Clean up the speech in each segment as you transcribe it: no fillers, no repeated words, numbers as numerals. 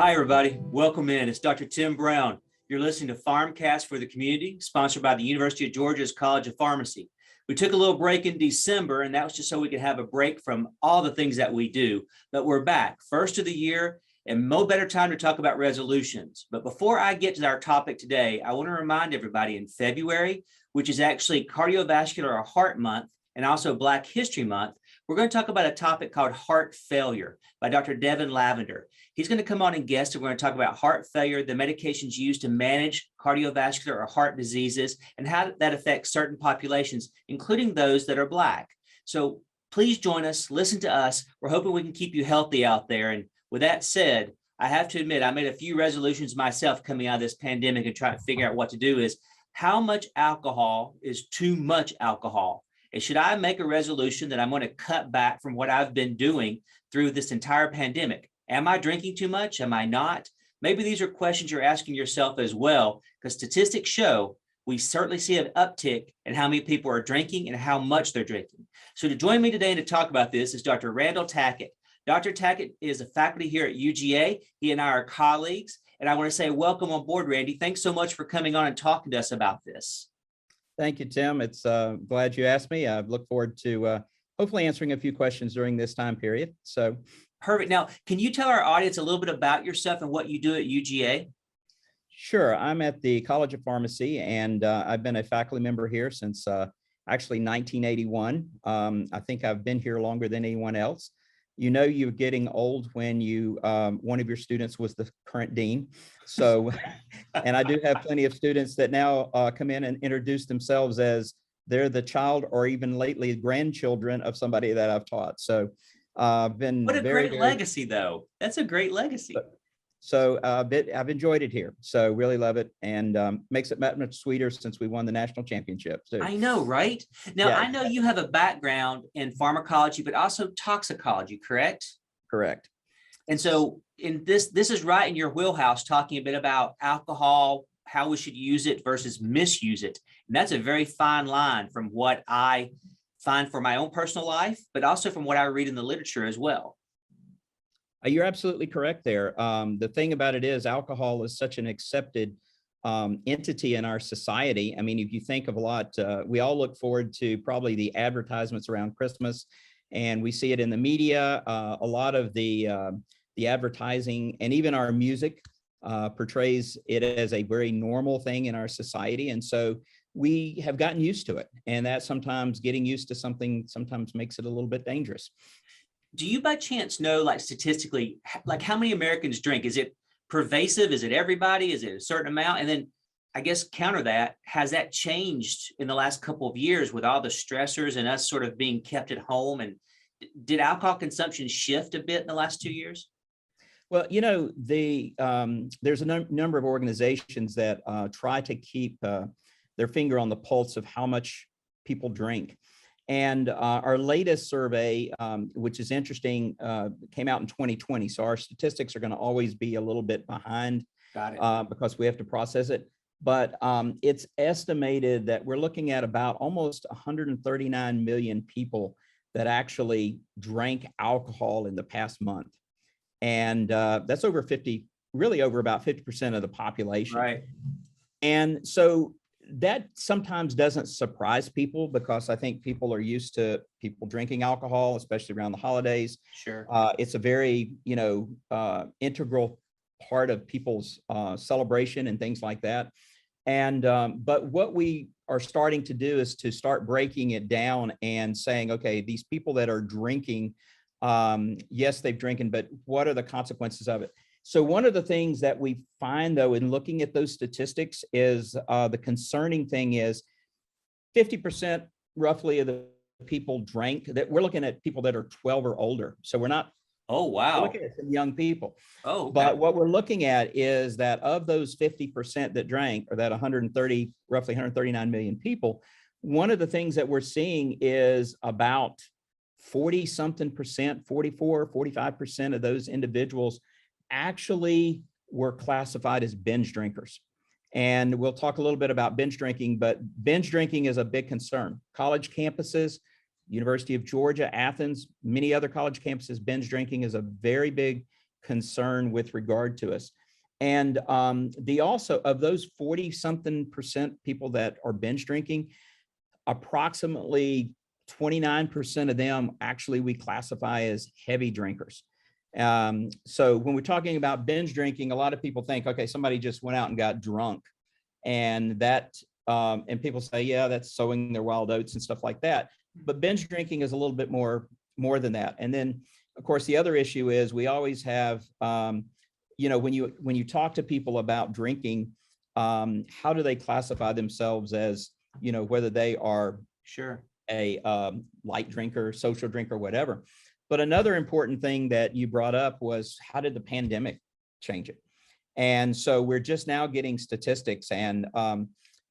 Hi, everybody. Welcome in. It's Dr. Tim Brown. You're listening to PharmCast for the community, sponsored by the University of Georgia's College of Pharmacy. We took a little break in December, and that was just so we could have a break from all the things that we do. But we're back, first of the year, and no better time to talk about resolutions. But before I get to our topic today, I want to remind everybody in February, which is actually Cardiovascular or Heart Month, and also Black History Month, we're going to talk about a topic called heart failure by Dr. Devin Lavender. He's going to come on and guest, and we're going to talk about heart failure, the medications used to manage cardiovascular or heart diseases, and how that affects certain populations, including those that are Black. So please join us, listen to us. We're hoping we can keep you healthy out there. And with that said, I have to admit, I made a few resolutions myself coming out of this pandemic and trying to figure out what to do is how much alcohol is too much alcohol? And should I make a resolution that I'm going to cut back from what I've been doing through this entire pandemic? Am I drinking too much? Am I not? Maybe these are questions you're asking yourself as well, because statistics show we certainly see an uptick in how many people are drinking and how much they're drinking. So to join me today to talk about this is Dr. Randall Tackett. Dr. Tackett is a faculty here at UGA. He and I are colleagues. And I want to say welcome on board, Randy. Thanks so much for coming on and talking to us about this. Thank you, Tim. It's glad you asked me. I look forward to hopefully answering a few questions during this time period. So perfect. Now, can you tell our audience a little bit about yourself and what you do at UGA? Sure. I'm at the College of Pharmacy, and I've been a faculty member here since actually 1981. I think I've been here longer than anyone else. You know, you're getting old when you one of your students was the current dean. So, and I do have plenty of students that now come in and introduce themselves as they're the child or even lately grandchildren of somebody that I've taught. So I've been what a great legacy, though. That's a great legacy. So I've enjoyed it here. So really love it, and makes it much sweeter since we won the national championship. So, I know, right? Now, yeah. I know you have a background in pharmacology, but also toxicology, correct? Correct. And so in this is right in your wheelhouse, talking a bit about alcohol, how we should use it versus misuse it. And that's a very fine line from what I find for my own personal life, but also from what I read in the literature as well. You're absolutely correct there. The thing about it is alcohol is such an accepted entity in our society. I mean, if you think of a lot, we all look forward to probably the advertisements around Christmas, and we see it in the media. A lot of the advertising and even our music portrays it as a very normal thing in our society. And so we have gotten used to it. And that sometimes getting used to something sometimes makes it a little bit dangerous. Do you by chance know, like statistically, like how many Americans drink? Is it pervasive? Is it everybody? Is it a certain amount? And then I guess counter that, has that changed in the last couple of years with all the stressors and us sort of being kept at home? And did alcohol consumption shift a bit in the last 2 years? Well, you know, there's a number of organizations that try to keep their finger on the pulse of how much people drink. And our latest survey, which is interesting, came out in 2020. So our statistics are going to always be a little bit behind. Got it. Because we have to process it. But it's estimated that we're looking at about almost 139 million people that actually drank alcohol in the past month. And that's over 50, really over about 50% of the population. Right. And so that sometimes doesn't surprise people because I think people are used to people drinking alcohol, especially around the holidays. Sure. It's a very, integral part of people's celebration and things like that. And but what we are starting to do is to start breaking it down and saying, okay, these people that are drinking, yes, they've drinking, but what are the consequences of it? So one of the things that we find, though, in looking at those statistics is the concerning thing is 50% roughly of the people drank. That we're looking at people that are 12 or older. So we're not. Oh, wow. We're looking at some young people. Oh, okay. But what we're looking at is that of those 50% that drank, or that roughly 139 million people, one of the things that we're seeing is about 40 something percent, 44, 45% of those individuals actually were classified as binge drinkers. And we'll talk a little bit about binge drinking, but binge drinking is a big concern. College campuses, University of Georgia, Athens, many other college campuses, binge drinking is a very big concern with regard to us. And the also of those 40-something% people that are binge drinking, approximately 29% of them actually we classify as heavy drinkers. So when we're talking about binge drinking, a lot of people think, okay, somebody just went out and got drunk, and that and people say, yeah, that's sowing their wild oats and stuff like that. But binge drinking is a little bit more than that. And then, of course, the other issue is we always have, you know, when you talk to people about drinking, how do they classify themselves as, you know, whether they are Sure. a light drinker, social drinker, whatever. But another important thing that you brought up was, how did the pandemic change it? And so we're just now getting statistics. And,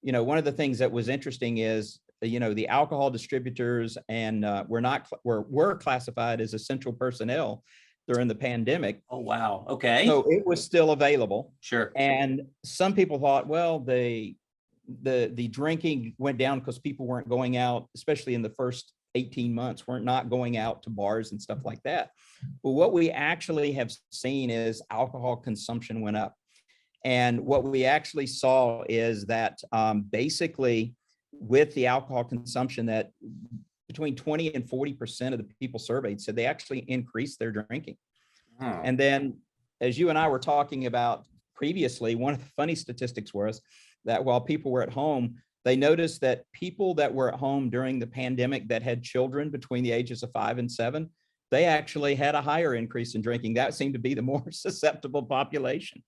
you know, one of the things that was interesting is, you know, the alcohol distributors and were classified as essential personnel during the pandemic. Oh, wow. Okay. So it was still available. Sure. And some people thought, well, the drinking went down because people weren't going out, especially in the first 18 months, weren't not going out to bars and stuff like that. But what we actually have seen is alcohol consumption went up. And what we actually saw is that basically with the alcohol consumption, that between 20 and 40% of the people surveyed said they actually increased their drinking. And then, as you and I were talking about previously, one of the funny statistics was that while people were at home, they noticed that people that were at home during the pandemic that had children between the ages of 5 and 7, they actually had a higher increase in drinking. That seemed to be the more susceptible population.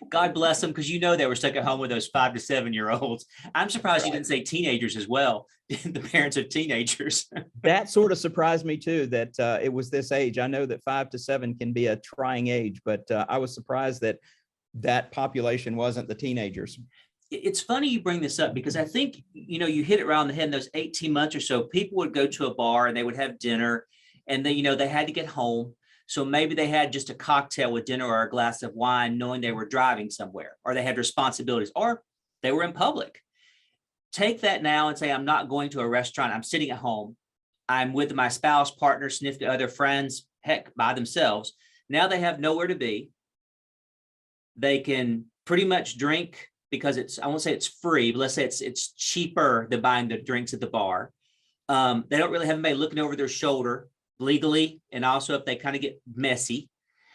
God bless them, because you know they were stuck at home with those 5 to 7-year-olds. I'm surprised you didn't say teenagers as well, the parents of teenagers. That sort of surprised me too, that it was this age. I know that 5 to 7 can be a trying age, but I was surprised that that population wasn't the teenagers. It's funny you bring this up, because I think, you know, you hit it around the head. In those 18 months or so, people would go to a bar and they would have dinner, and then, you know, they had to get home. So maybe they had just a cocktail with dinner or a glass of wine, knowing they were driving somewhere, or they had responsibilities, or they were in public. Take that now and say, I'm not going to a restaurant. I'm sitting at home. I'm with my spouse, partner, significant other, friends, heck, by themselves. Now they have nowhere to be. They can pretty much drink because I won't say it's free, but let's say it's cheaper than buying the drinks at the bar. They don't really have anybody looking over their shoulder legally, and also if they kind of get messy.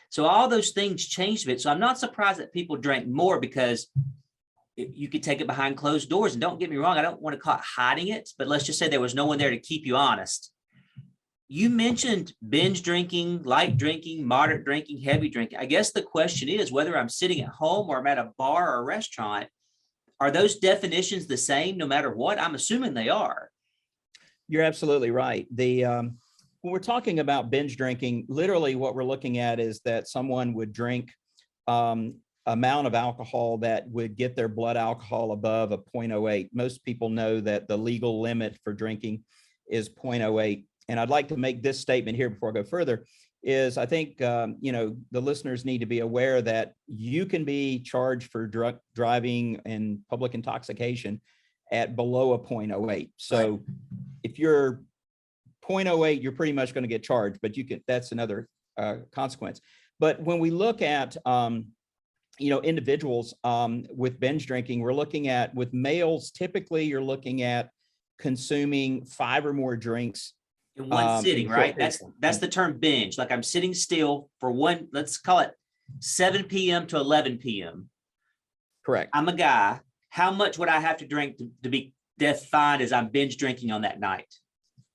So all those things changed a bit. So I'm not surprised that people drank more, because you could take it behind closed doors. And don't get me wrong, I don't want to call it hiding it, but let's just say there was no one there to keep you honest. You mentioned binge drinking, light drinking, moderate drinking, heavy drinking. I guess the question is whether I'm sitting at home or I'm at a bar or a restaurant, are those definitions the same no matter what? I'm assuming they are. You're absolutely right. When we're talking about binge drinking, literally what we're looking at is that someone would drink amount of alcohol that would get their blood alcohol above a 0.08. Most people know that the legal limit for drinking is 0.08. And I'd like to make this statement here before I go further, is I think, you know, the listeners need to be aware that you can be charged for drunk driving and public intoxication at below a 0.08. So right. If you're 0.08, you're pretty much going to get charged, but that's another consequence. But when we look at, you know, individuals with binge drinking, we're looking at, with males, typically you're looking at consuming 5 or more drinks in one sitting, right? That's the term binge. Like I'm sitting still for one, let's call it 7 p.m. to 11 p.m. Correct. I'm a guy. How much would I have to drink to be defined as I'm binge drinking on that night?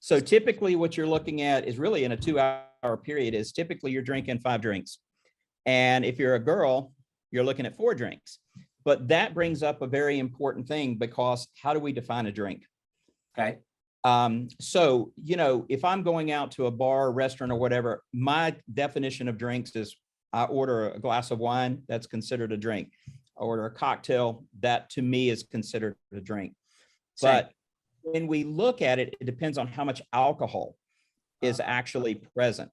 So typically what you're looking at is really in a 2-hour period is typically you're drinking 5 drinks. And if you're a girl, you're looking at 4 drinks. But that brings up a very important thing, because how do we define a drink? Okay. So, you know, if I'm going out to a bar, restaurant, or whatever, my definition of drinks is I order a glass of wine, that's considered a drink. I order a cocktail, that to me is considered a drink. Same. But when we look at it, it depends on how much alcohol is actually present.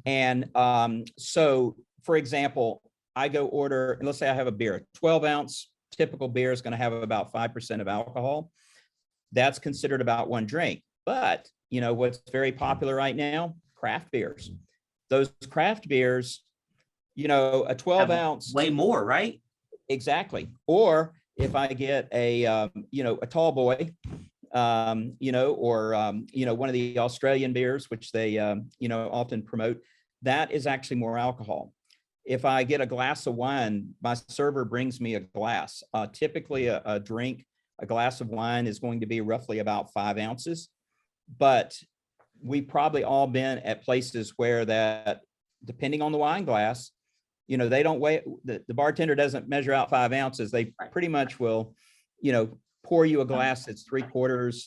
And so, for example, I go order, and let's say I have a beer, 12-ounce typical beer is going to have about 5% of alcohol. That's considered about 1 drink. But, you know, what's very popular right now? Craft beers. Those craft beers, a 12 Have ounce, way more, right? exactly. Or if I get a tall boy, or one of the Australian beers, which they, often promote, that is actually more alcohol. If I get a glass of wine, my server brings me a glass. Typically a drink, a glass of wine is going to be roughly about 5 ounces, but we've probably all been at places where that, depending on the wine glass, they don't weigh, the bartender doesn't measure out 5 ounces. They pretty much will, pour you a glass that's 3/4,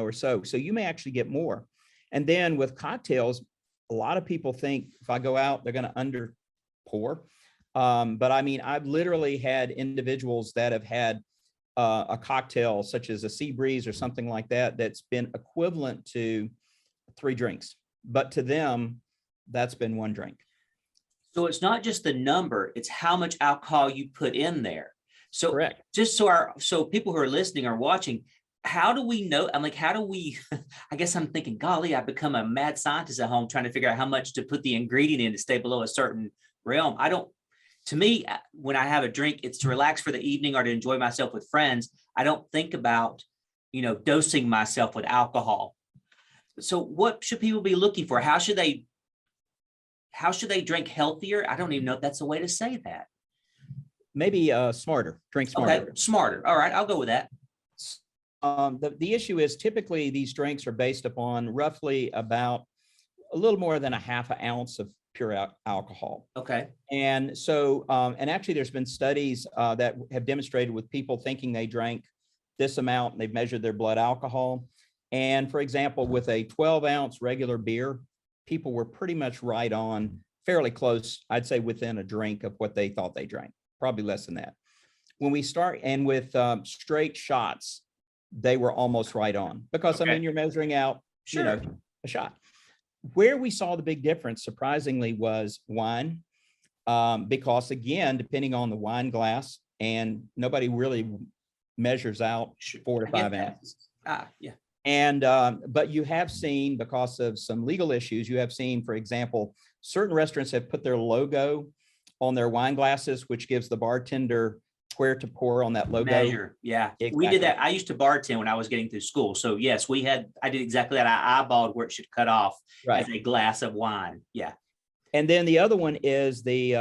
or so. So you may actually get more. And then with cocktails, a lot of people think if I go out, they're going to under pour. But I mean, I've literally had individuals that have had a cocktail such as a sea breeze or something like that, that's been equivalent to 3 drinks. But to them, that's been 1 drink. So it's not just the number, it's how much alcohol you put in there. So Correct. just so people who are listening or watching, how do we know? I'm like, how do we, I guess I'm thinking, golly, I've become a mad scientist at home trying to figure out how much to put the ingredient in to stay below a certain realm. To me, when I have a drink, it's to relax for the evening or to enjoy myself with friends. I don't think about, dosing myself with alcohol. So what should people be looking for? How should they drink healthier? I don't even know if that's a way to say that. Maybe smarter, drink smarter. Okay, smarter. All right, I'll go with that. The issue is typically these drinks are based upon roughly about a little more than a half an ounce of pure alcohol. Okay. And so, and actually there's been studies that have demonstrated with people thinking they drank this amount, and they've measured their blood alcohol. And for example, with a 12-ounce regular beer, people were pretty much right on, fairly close, I'd say within a drink of what they thought they drank, probably less than that. When we start, and with straight shots, they were almost right on, because Okay. I mean, you're measuring out, Sure. a shot. Where we saw the big difference, surprisingly, was wine, because again, depending on the wine glass, and nobody really measures out 4 to 5 ounces. Yeah. And, but you have seen, because of some legal issues, you have seen, for example, certain restaurants have put their logo on their wine glasses, which gives the bartender where to pour on that logo. Measure. Yeah. Exactly. We did that. I used to bartend when I was getting through school. So yes, I did exactly that. I eyeballed where it should cut off as a glass of wine. Yeah. And then the other one is the,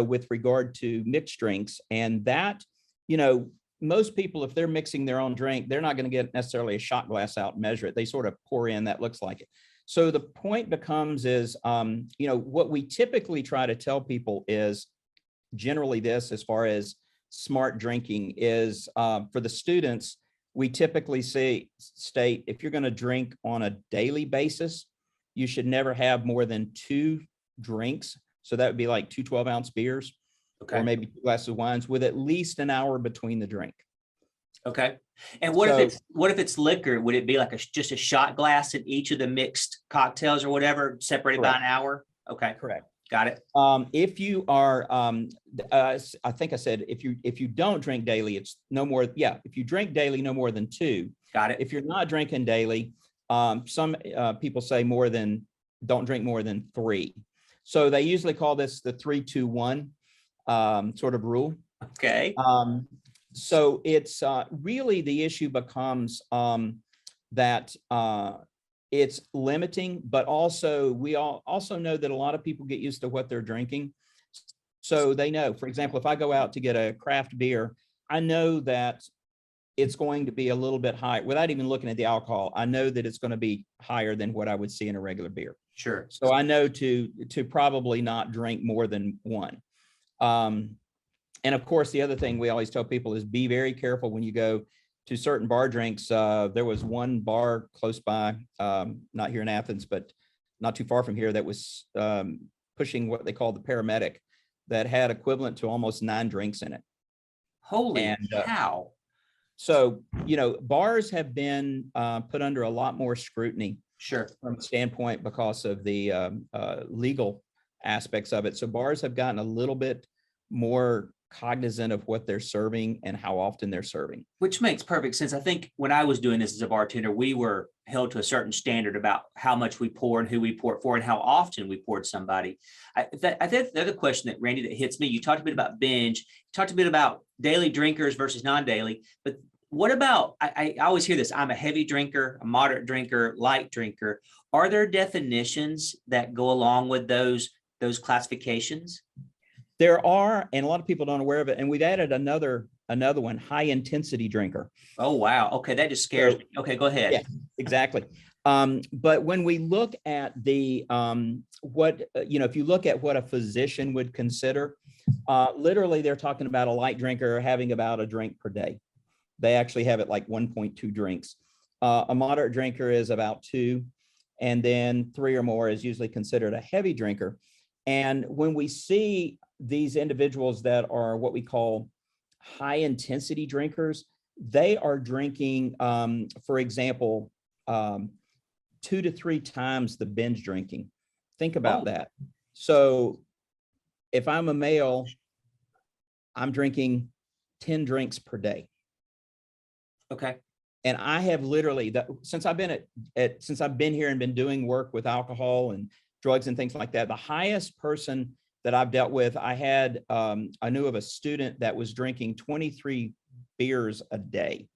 with regard to mixed drinks, and that, most people, if they're mixing their own drink, they're not going to get necessarily a shot glass out and measure it. They sort of pour in, that looks like it. So the point becomes is, what we typically try to tell people is generally this, as far as smart drinking is, for the students, we typically state, if you're going to drink on a daily basis, you should never have more than 2 drinks. So that would be like 2 12-ounce beers. Okay. Or maybe 2 glasses of wines with at least an hour between the drink. Okay. And what if it's liquor? Would it be like just a shot glass in each of the mixed cocktails or whatever, separated by an hour? Okay. Correct. Got it. If you are, I think I said, if you don't drink daily, it's no more. Yeah. If you drink daily, no more than 2. Got it. If you're not drinking daily, some people say don't drink more than 3. So they usually call this the 3-2-1 sort of rule. Okay. So it's really, the issue becomes that it's limiting, but also we also know that a lot of people get used to what they're drinking. So they know, for example, if I go out to get a craft beer, I know that it's going to be a little bit high without even looking at the alcohol. I know that it's going to be higher than what I would see in a regular beer. Sure. So I know to probably not drink more than 1. And of course, the other thing we always tell people is be very careful when you go to certain bar drinks. There was one bar close by, not here in Athens, but not too far from here, that was pushing what they call the paramedic, that had equivalent to almost 9 drinks in it. Holy cow. So, bars have been put under a lot more scrutiny. Sure. From a standpoint because of the legal aspects of it. So bars have gotten a little bit more cognizant of what they're serving and how often they're serving. Which makes perfect sense. I think when I was doing this as a bartender, we were held to a certain standard about how much we pour and who we pour it for and how often we poured somebody. I think the other question that, Randy, that hits me, you talked a bit about binge, you talked a bit about daily drinkers versus non-daily, but what about, I always hear this, I'm a heavy drinker, a moderate drinker, light drinker. Are there definitions that go along with those classifications? There are, and a lot of people don't aware of it. And we've added another one, high intensity drinker. Oh, wow. Okay. That just scares me. Okay, go ahead. Yeah, exactly. But when we look at the, if you look at what a physician would consider, literally they're talking about a light drinker having about a drink per day. They actually have it like 1.2 drinks. A moderate drinker is about 2, and then 3 or more is usually considered a heavy drinker. And when we see these individuals that are what we call high intensity drinkers, they are drinking, for example, 2 to 3 times the binge drinking. Think about that. So if I'm a male, I'm drinking 10 drinks per day. Okay. And I have literally, since I've been since I've been here and been doing work with alcohol and drugs and things like that, the highest person that I've dealt with, I knew of a student that was drinking 23 beers a day.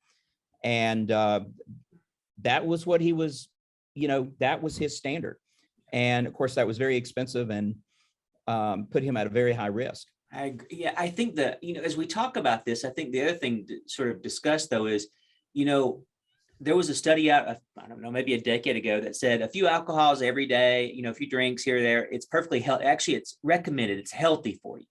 And that was what he was, that was his standard. And of course, that was very expensive and put him at a very high risk. I think that, as we talk about this, I think the other thing to sort of discuss, though, is, there was a study out, I don't know, maybe a decade ago that said a few alcohols every day, a few drinks here or there, it's perfectly healthy. Actually, it's recommended. It's healthy for you.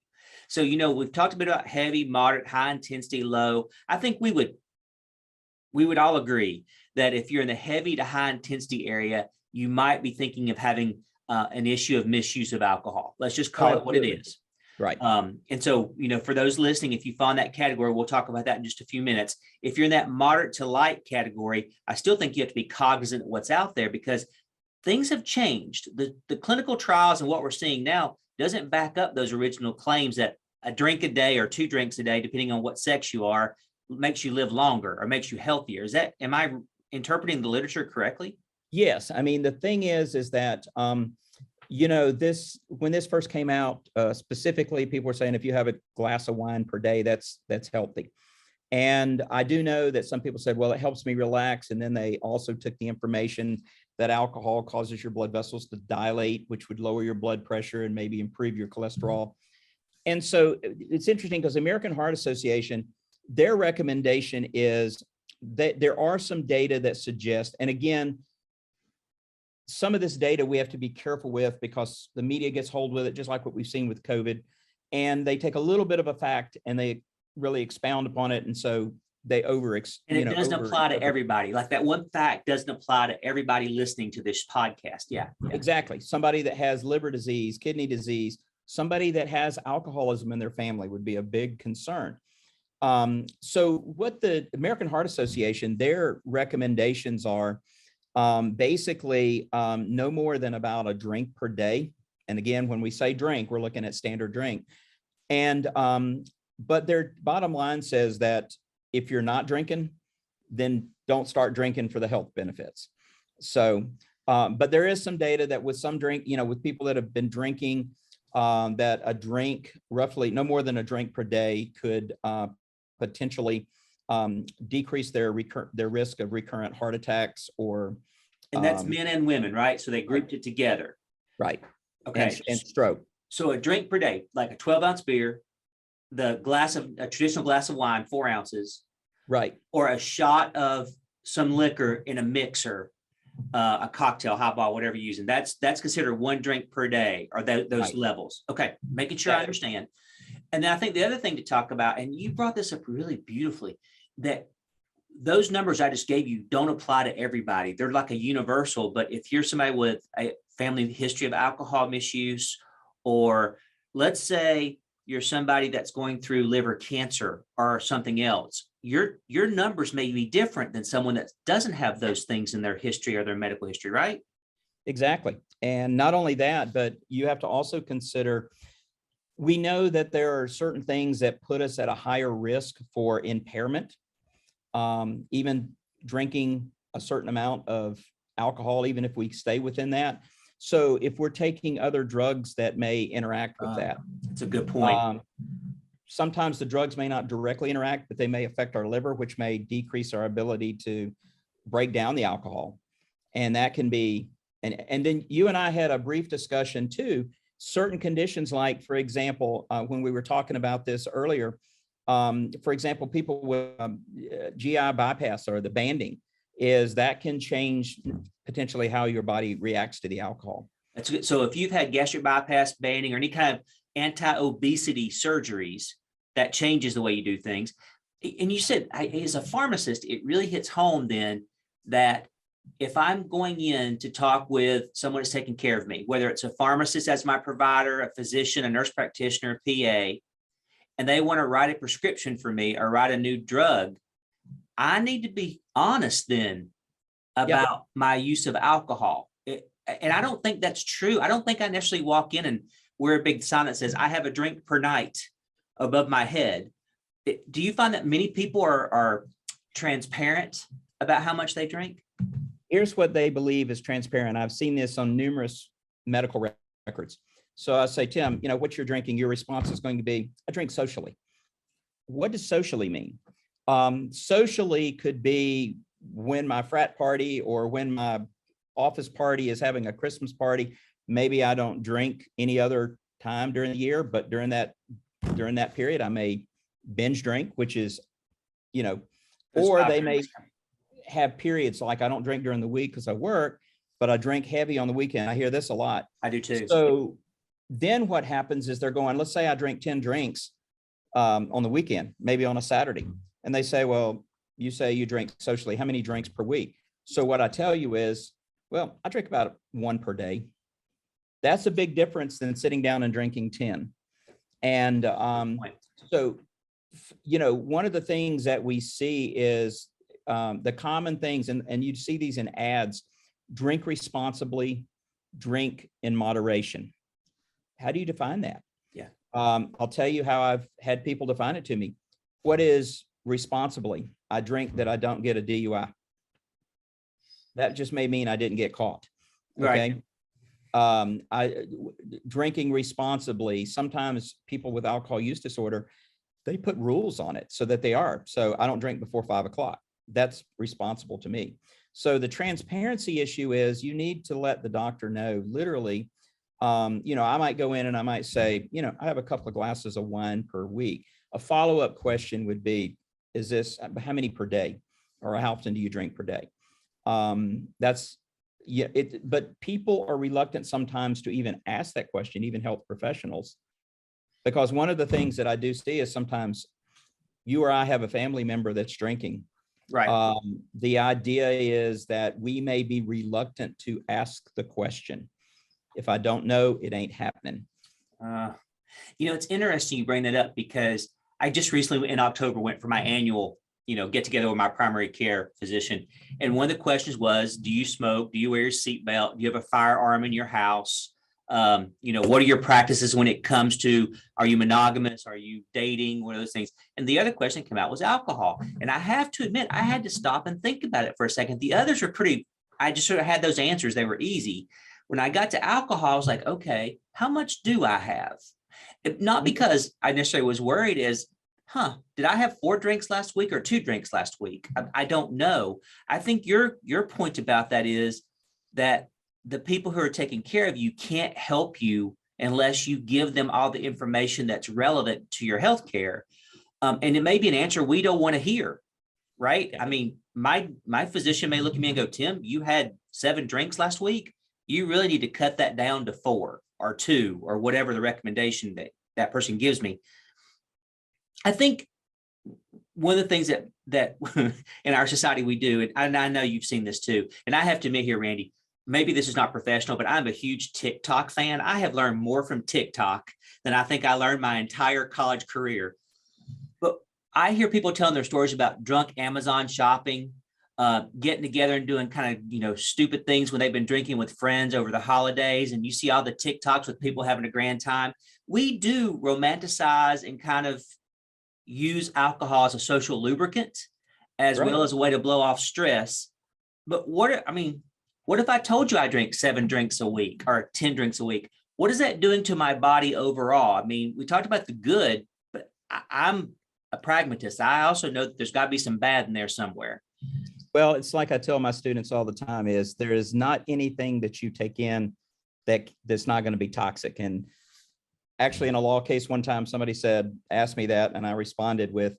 So, we've talked a bit about heavy, moderate, high intensity, low. I think we would all agree that if you're in the heavy to high intensity area, you might be thinking of having an issue of misuse of alcohol. Let's just call it what it is. Right. And so, for those listening, if you fall in that category, we'll talk about that in just a few minutes. If you're in that moderate to light category, I still think you have to be cognizant of what's out there, because things have changed. The clinical trials and what we're seeing now doesn't back up those original claims that a drink a day or 2 drinks a day, depending on what sex you are, makes you live longer or makes you healthier. Am I interpreting the literature correctly? Yes. I mean, the thing is that, when this first came out, specifically, people were saying if you have a glass of wine per day, that's healthy. And I do know that some people said, well, it helps me relax. And then they also took the information that alcohol causes your blood vessels to dilate, which would lower your blood pressure and maybe improve your cholesterol. And so it's interesting because the American Heart Association, their recommendation is that there are some data that suggest, and again, some of this data we have to be careful with because the media gets hold with it, just like what we've seen with COVID. And they take a little bit of a fact and they really expound upon it. And so they and it doesn't apply to everybody. Like that one fact doesn't apply to everybody listening to this podcast. Yeah. Exactly. Somebody that has liver disease, kidney disease, somebody that has alcoholism in their family would be a big concern. So what the American Heart Association, their recommendations are, basically, no more than about a drink per day. And again, when we say drink, we're looking at standard drink. And, but their bottom line says that if you're not drinking, then don't start drinking for the health benefits. So, but there is some data that with some drink, with people that have been drinking, that a drink, roughly no more than a drink per day, could potentially decrease their risk of recurrent heart attacks and that's men and women, right? So they grouped it together. Right. Okay. And stroke. So a drink per day, like a 12-ounce beer, a traditional glass of wine, 4 ounces. Right. Or a shot of some liquor in a mixer, a cocktail, highball, whatever you're using. That's considered 1 drink per day, or those right. levels. Okay. Making sure I understand. And then I think the other thing to talk about, and you brought this up really beautifully, that those numbers I just gave you don't apply to everybody. They're like a universal, but if you're somebody with a family history of alcohol misuse, or let's say you're somebody that's going through liver cancer or something else, your numbers may be different than someone that doesn't have those things in their history or their medical history, right? Exactly. And not only that, but you have to also consider We know that there are certain things that put us at a higher risk for impairment. Even drinking a certain amount of alcohol, even if we stay within that. So if we're taking other drugs that may interact with that. That's a good point. Sometimes the drugs may not directly interact, but they may affect our liver, which may decrease our ability to break down the alcohol. And that can be, and then you and I had a brief discussion too, certain conditions like, for example, when we were talking about this earlier, for example, people with GI bypass or the banding, is that can change potentially how your body reacts to the alcohol. That's good. So if you've had gastric bypass, banding, or any kind of anti-obesity surgeries, that changes the way you do things. And you said, as a pharmacist, it really hits home then that if I'm going in to talk with someone that's taking care of me, whether it's a pharmacist as my provider, a physician, a nurse practitioner, a PA, and they want to write a prescription for me or write a new drug, I need to be honest then about my use of alcohol. And I don't think that's true. I don't think I necessarily walk in and wear a big sign that says, I have a drink per night above my head. Do you find that many people are transparent about how much they drink? Here's what they believe is transparent. I've seen this on numerous medical records. So I say, Tim, what you're drinking, your response is going to be, I drink socially. What does socially mean? Socially could be when my frat party or when my office party is having a Christmas party. Maybe I don't drink any other time during the year, but during that period, I may binge drink, which is, or they may have periods like I don't drink during the week because I work, but I drink heavy on the weekend. I hear this a lot. I do too. So then what happens is they're going, let's say I drink 10 drinks on the weekend, maybe on a Saturday. And they say, well, you say you drink socially. How many drinks per week? So what I tell you is, well, I drink about 1 per day. That's a big difference than sitting down and drinking 10. And so, one of the things that we see is the common things, and you see these in ads: drink responsibly, drink in moderation. How do you define that? Yeah. I'll tell you how I've had people define it to me. What is responsibly? I drink that I don't get a DUI. That just may mean I didn't get caught. Okay. Right. Drinking responsibly. Sometimes people with alcohol use disorder, they put rules on it so that they are. So I don't drink before 5 o'clock. That's responsible to me. So the transparency issue is you need to let the doctor know, literally, I might go in and I might say, I have a couple of glasses of wine per week. A follow-up question would be, is this, how many per day? Or how often do you drink per day? But people are reluctant sometimes to even ask that question, even health professionals, because one of the things that I do see is sometimes you or I have a family member that's drinking. Right. The idea is that we may be reluctant to ask the question. If I don't know, it ain't happening. It's interesting you bring that up because I just recently in October went for my annual, get together with my primary care physician. And one of the questions was, do you smoke? Do you wear your seatbelt? Do you have a firearm in your house? What are your practices when it comes to, are you monogamous? Are you dating? One of those things. And the other question that came out was alcohol. And I have to admit, I had to stop and think about it for a second. The others were I just sort of had those answers. They were easy. When I got to alcohol, I was like, okay, how much do I have? Not because I necessarily was worried did I have 4 drinks last week or 2 drinks last week? I don't know. I think your point about that is that the people who are taking care of you can't help you unless you give them all the information that's relevant to your health care. And it may be an answer we don't want to hear, right? I mean, my physician may look at me and go, Tim, you had 7 drinks last week. You really need to cut that down to 4 or 2 or whatever the recommendation that person gives me. I think one of the things that in our society we do, and I know you've seen this too, and I have to admit here, Randy, maybe this is not professional, but I'm a huge TikTok fan. I have learned more from TikTok than I think I learned my entire college career. But I hear people telling their stories about drunk Amazon shopping, getting together and doing kind of, stupid things when they've been drinking with friends over the holidays. And you see all the TikToks with people having a grand time. We do romanticize and kind of use alcohol as a social lubricant, as Right. well as a way to blow off stress. But what if I told you I drink 7 drinks a week or 10 drinks a week? What is that doing to my body overall? I mean, we talked about the good, but I'm a pragmatist. I also know that there's got to be some bad in there somewhere. Well, it's like I tell my students all the time is there is not anything that you take in that's not going to be toxic. And actually in a law case one time, somebody asked me that, and I responded with,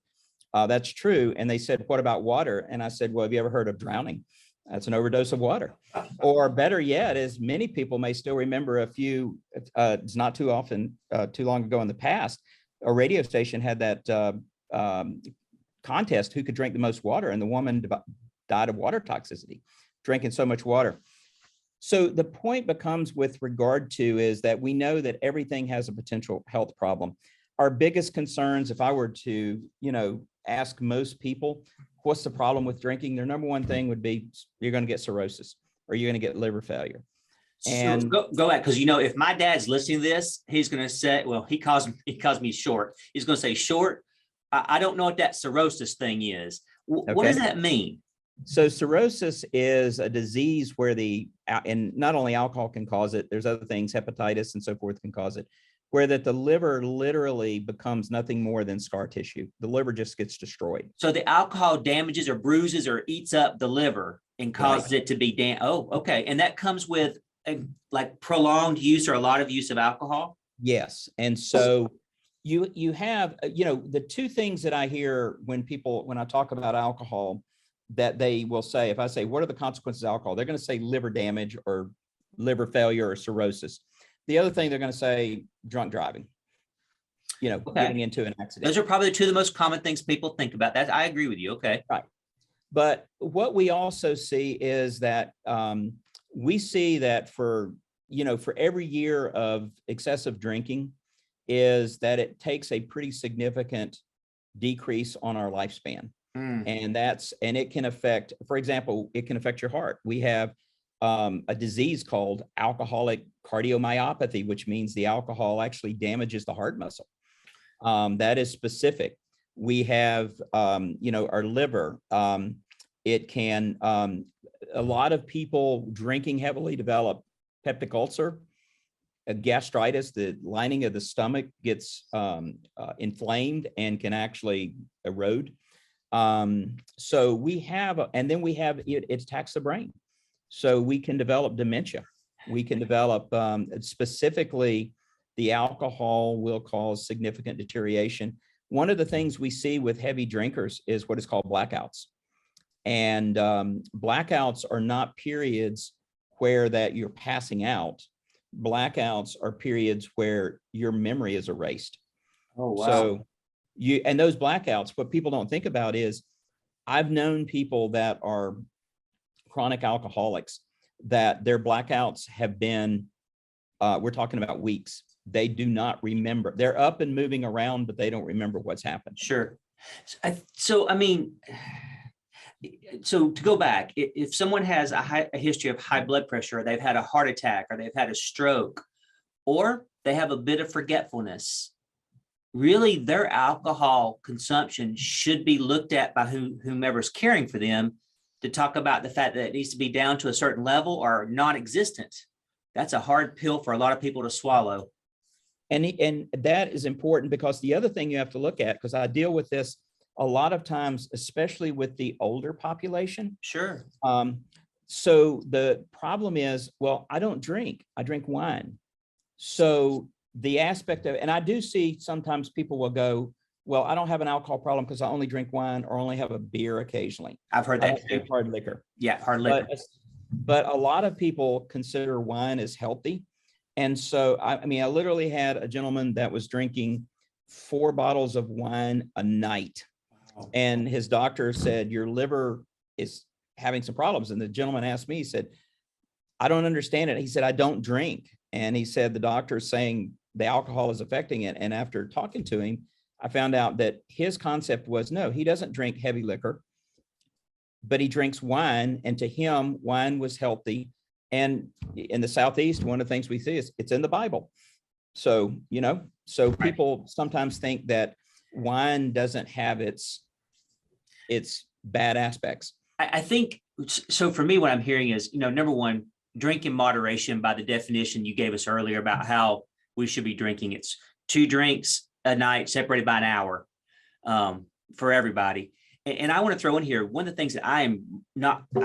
that's true. And they said, what about water? And I said, well, have you ever heard of drowning? That's an overdose of water. Or better yet, is many people may still remember it's not too long ago in the past, a radio station had that contest who could drink the most water, and the woman died of water toxicity, drinking so much water. So the point becomes with regard to is that we know that everything has a potential health problem. Our biggest concerns, if I were to, ask most people, what's the problem with drinking? Their number one thing would be you're going to get cirrhosis or you're going to get liver failure. And so go ahead, because if my dad's listening to this, he's going to say, well, he calls me short. He's going to say, short, I don't know what that cirrhosis thing is. What does that mean? So cirrhosis is a disease where and not only alcohol can cause it, there's other things, hepatitis and so forth can cause it, where that the liver literally becomes nothing more than scar tissue. The liver just gets destroyed. So the alcohol damages or bruises or eats up the liver and causes it to be Oh, okay. And that comes with like prolonged use or a lot of use of alcohol? Yes. And so you have, the two things that I hear when I talk about alcohol, that they will say, if I say, what are the consequences of alcohol? They're going to say liver damage or liver failure or cirrhosis. The other thing they're going to say, drunk driving, getting into an accident. Those are probably 2 of the most common things people think about. That I agree with you. Okay. Right. But what we also see is that we see that for every year of excessive drinking is that it takes a pretty significant decrease on our lifespan. And it can affect, for example, it can affect your heart. We have a disease called alcoholic cardiomyopathy, which means the alcohol actually damages the heart muscle. That is specific. We have, our liver. It can, a lot of people drinking heavily develop peptic ulcer, gastritis. The lining of the stomach gets inflamed and can actually erode. So we have, and then we have, it attacks the brain. So we can develop dementia. We can develop, specifically, the alcohol will cause significant deterioration. One of the things we see with heavy drinkers is what is called blackouts. And blackouts are not periods where that you're passing out. Blackouts are periods where your memory is erased. Oh, wow. So and those blackouts, what people don't think about is I've known people that are chronic alcoholics that their blackouts have been, we're talking about weeks. They do not remember. They're up and moving around, but they don't remember what's happened. Sure. So to go back, if someone has a history of high blood pressure, or they've had a heart attack, or they've had a stroke, or they have a bit of forgetfulness, really their alcohol consumption should be looked at by whomever's caring for them to talk about the fact that it needs to be down to a certain level or non-existent. That's a hard pill for a lot of people to swallow. And that is important because the other thing you have to look at, because I deal with this a lot of times, especially with the older population. Sure. So the problem is, well, I don't drink, I drink wine. So the aspect of, and I do see sometimes people will go, well, I don't have an alcohol problem because I only drink wine or only have a beer occasionally. I've heard that too. Hard liquor. Yeah, hard liquor. But a lot of people consider wine as healthy. And so, I literally had a gentleman that was drinking 4 bottles of wine a night. Wow. And his doctor said, your liver is having some problems. And the gentleman asked me, he said, I don't understand it. He said, I don't drink. And he said, the doctor is saying the alcohol is affecting it. And after talking to him, I found out that his concept was, no, he doesn't drink heavy liquor. but he drinks wine, and to him, wine was healthy. And in the Southeast, one of the things we see is it's in the Bible. So, so Right. people sometimes think that wine doesn't have its bad aspects. I think so. For me, what I'm hearing is, number one, drink in moderation by the definition you gave us earlier about how we should be drinking. It's 2 drinks a night separated by an hour for everybody. And I want to throw in here, one of the things that I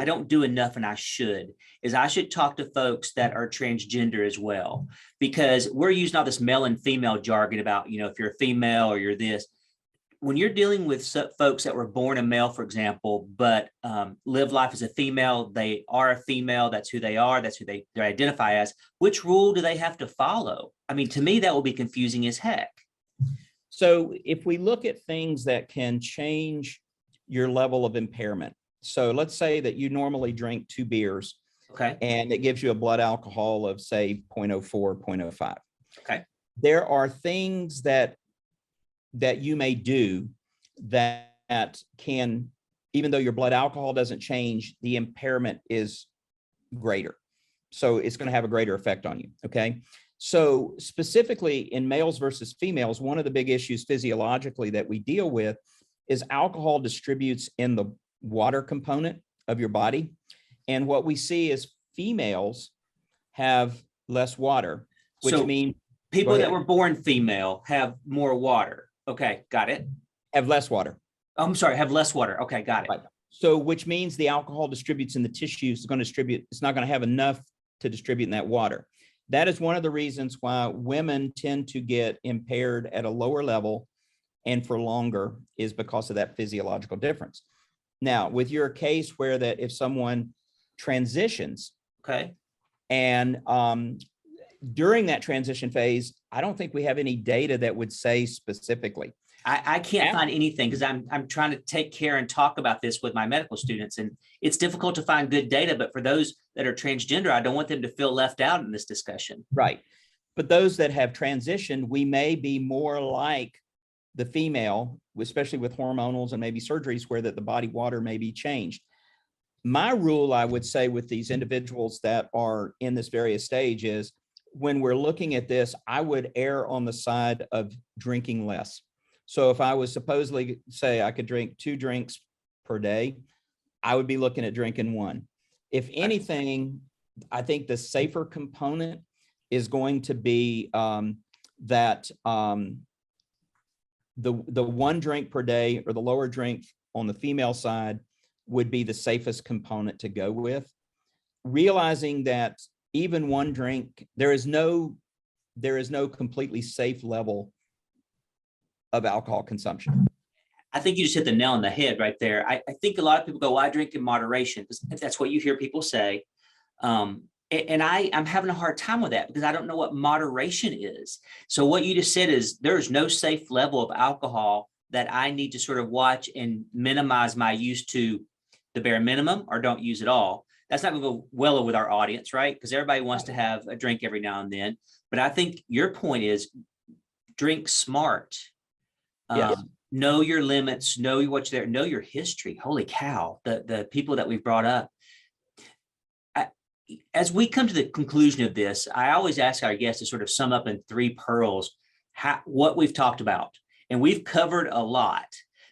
don't do enough, and I should talk to folks that are transgender as well, because we're using all this male and female jargon about, if you're a female or you're this. When you're dealing with folks that were born a male, for example, but live life as a female, they are a female, that's who they are, that's who they identify as, which rule do they have to follow? I mean, to me, that will be confusing as heck. So if we look at things that can change your level of impairment. So let's say that you normally drink 2 beers. Okay. And it gives you a blood alcohol of, say, 0.04, 0.05. Okay. There are things that you may do that can, even though your blood alcohol doesn't change, the impairment is greater. So it's going to have a greater effect on you. Okay. So specifically in males versus females, one of the big issues physiologically that we deal with is alcohol distributes in the water component of your body. And what we see is females have less water, which means people that were born female have more water. Okay, got it. Have less water. I'm sorry, have less water. Okay, got it. Right. So which means the alcohol distributes in the tissues, it's not going to have enough to distribute in that water. That is one of the reasons why women tend to get impaired at a lower level and for longer, is because of that physiological difference. Now, with your case where that if someone transitions, okay, and during that transition phase, I don't think we have any data that would say specifically. I can't find anything, because I'm trying to take care and talk about this with my medical students, and it's difficult to find good data. But for those that are transgender, I don't want them to feel left out in this discussion. Right. But those that have transitioned, we may be more like the female, especially with hormonals and maybe surgeries where that the body water may be changed. My rule, I would say, with these individuals that are in this various stage is, when we're looking at this, I would err on the side of drinking less. So if I was supposedly say I could drink 2 drinks per day, I would be looking at drinking 1. If anything, I think the safer component is going to be that the 1 drink per day, or the lower drink on the female side, would be the safest component to go with, realizing that even 1 drink, there is no completely safe level of alcohol consumption. I think you just hit the nail on the head right there. I think a lot of people go, well, I drink in moderation, because that's what you hear people say. And I'm having a hard time with that, because I don't know what moderation is. So what you just said is, there's no safe level of alcohol that I need to sort of watch and minimize my use to the bare minimum, or don't use at all. That's not going to go well with our audience, right? Because everybody wants to have a drink every now and then. But I think your point is, drink smart. Yes. Know your limits, know what's there, know your history. Holy cow, the people that we've brought up. As we come to the conclusion of this, I always ask our guests to sort of sum up in 3 pearls what we've talked about. And we've covered a lot.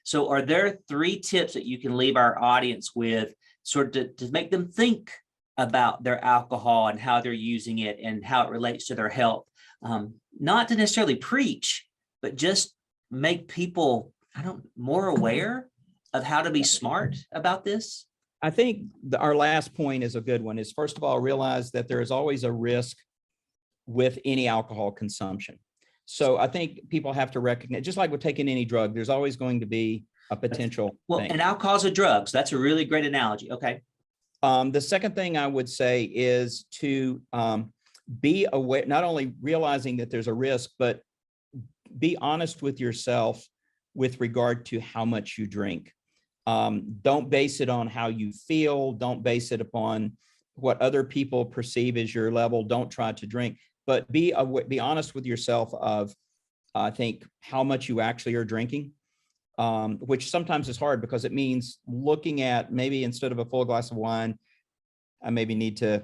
So are there 3 tips that you can leave our audience with, sort of to make them think about their alcohol and how they're using it and how it relates to their health? Not to necessarily preach, but just make people, more aware of how to be smart about this? I think our last point is a good one, is first of all, realize that there is always a risk with any alcohol consumption. So I think people have to recognize, just like with taking any drug, there's always going to be a potential thing. And alcohol's a drug. So that's a really great analogy. Okay. The second thing I would say is to be aware, not only realizing that there's a risk, but be honest with yourself with regard to how much you drink. Don't base it on how you feel. Don't base it upon what other people perceive as your level. Don't try to drink, but be honest with yourself of, I think, how much you actually are drinking. which sometimes is hard because it means looking at maybe instead of a full glass of wine, I maybe need to,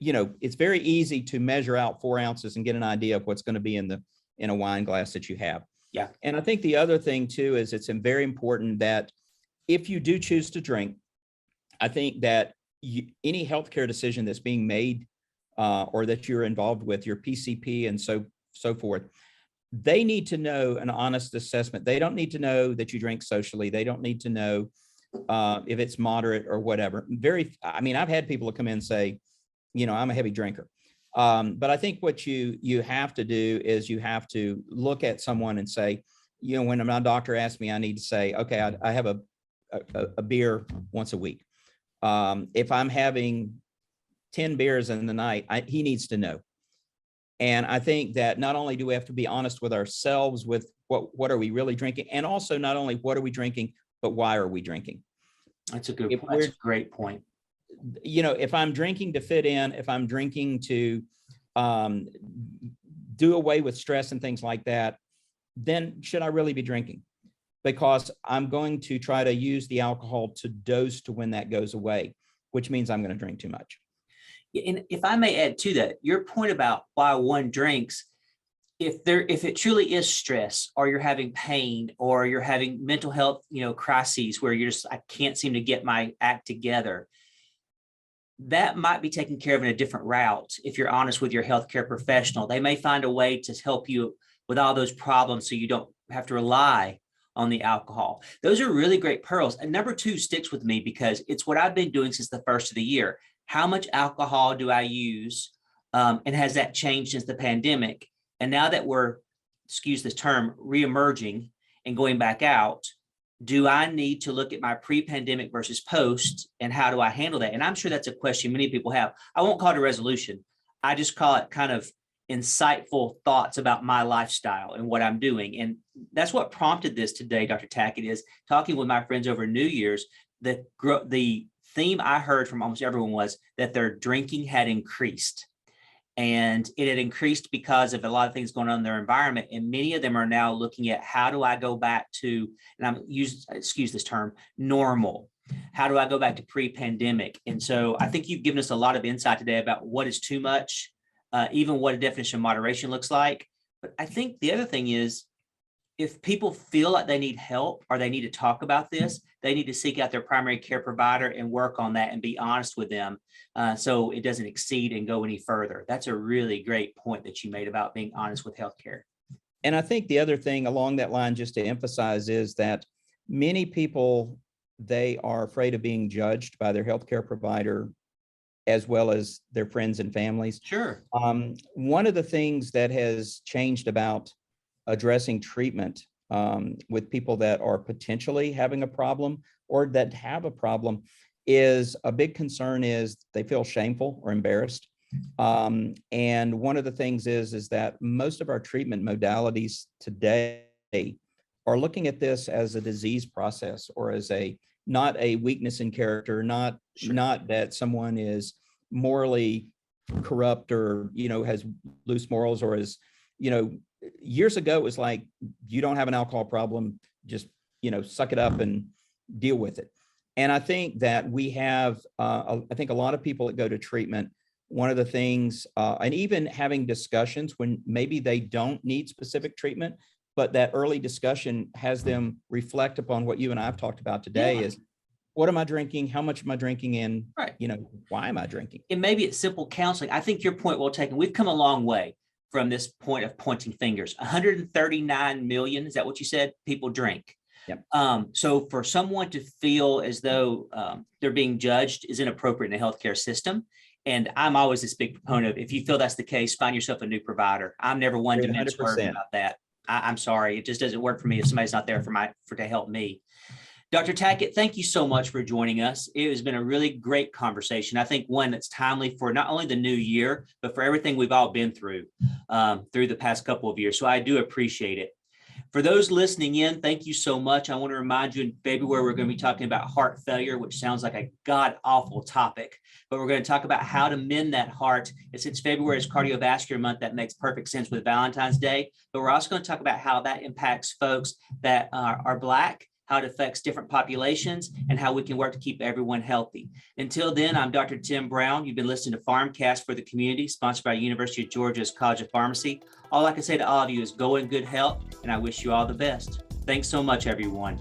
it's very easy to measure out 4 ounces and get an idea of what's going to be in a wine glass that you have. Yeah. And I think the other thing too, is it's very important that if you do choose to drink, I think that any healthcare decision that's being made or that you're involved with, your PCP and so forth, they need to know an honest assessment. They don't need to know that you drink socially. They don't need to know if it's moderate or whatever. I've had people come in and say, I'm a heavy drinker. But I think what you have to do is you have to look at someone and say, when my doctor asks me, I need to say, okay, I have a beer once a week. If I'm having 10 beers in the night, he needs to know. And I think that not only do we have to be honest with ourselves with what are we really drinking, and also not only what are we drinking, but why are we drinking? That's a good point. That's a great point. If I'm drinking to fit in, if I'm drinking to do away with stress and things like that, then should I really be drinking? Because I'm going to try to use the alcohol to dose to when that goes away, which means I'm going to drink too much. And if I may add to that, your point about why one drinks, if it truly is stress, or you're having pain, or you're having mental health, crises where I can't seem to get my act together, that might be taken care of in a different route. If you're honest with your healthcare professional, they may find a way to help you with all those problems so you don't have to rely on the alcohol. Those are really great pearls. And number 2 sticks with me because it's what I've been doing since the first of the year. How much alcohol do I use? And has that changed since the pandemic? And now that we're, excuse this term, reemerging and going back out, do I need to look at my pre-pandemic versus post, and how do I handle that? And I'm sure that's a question many people have. I won't call it a resolution. I just call it kind of insightful thoughts about my lifestyle and what I'm doing. And that's what prompted this today, Dr. Tackett, is talking with my friends over New Year's. The theme I heard from almost everyone was that their drinking had increased. And it had increased because of a lot of things going on in their environment. And many of them are now looking at, how do I go back to, and excuse this term, normal? How do I go back to pre-pandemic? And so I think you've given us a lot of insight today about what is too much, even what a definition of moderation looks like. But I think the other thing is, if people feel like they need help or they need to talk about this, they need to seek out their primary care provider and work on that and be honest with them so it doesn't exceed and go any further. That's a really great point that you made about being honest with healthcare. And I think the other thing along that line, just to emphasize, is that many people, they are afraid of being judged by their healthcare provider as well as their friends and families. Sure. One of the things that has changed about addressing treatment with people that are potentially having a problem or that have a problem is a big concern is they feel shameful or embarrassed. And one of the things is that most of our treatment modalities today are looking at this as a disease process, or as not a weakness in character, not that someone is morally corrupt or, has loose morals, or is, years ago, it was like, you don't have an alcohol problem, just, suck it up and deal with it. And I think that we have, I think a lot of people that go to treatment, one of the things, and even having discussions when maybe they don't need specific treatment, but that early discussion has them reflect upon what you and I have talked about today is, what am I drinking? How much am I drinking? And, why am I drinking? And maybe it's simple counseling. I think your point well taken. We've come a long way from this point of pointing fingers. 139 million, is that what you said? People drink. Yep. So for someone to feel as though they're being judged is inappropriate in the healthcare system. And I'm always this big proponent of, if you feel that's the case, find yourself a new provider. I'm never one to mince words about that. I'm sorry. It just doesn't work for me if somebody's not there to help me. Dr. Tackett, thank you so much for joining us. It has been a really great conversation. I think one that's timely for not only the new year, but for everything we've all been through the past couple of years. So I do appreciate it. For those listening in, thank you so much. I want to remind you in February, we're going to be talking about heart failure, which sounds like a god-awful topic, but we're going to talk about how to mend that heart. And since February is cardiovascular month, that makes perfect sense with Valentine's Day. But we're also going to talk about how that impacts folks that are Black, how it affects different populations, and how we can work to keep everyone healthy. Until then, I'm Dr. Tim Brown. You've been listening to PharmCast for the Community, sponsored by University of Georgia's College of Pharmacy. All I can say to all of you is go in good health, and I wish you all the best. Thanks so much, everyone.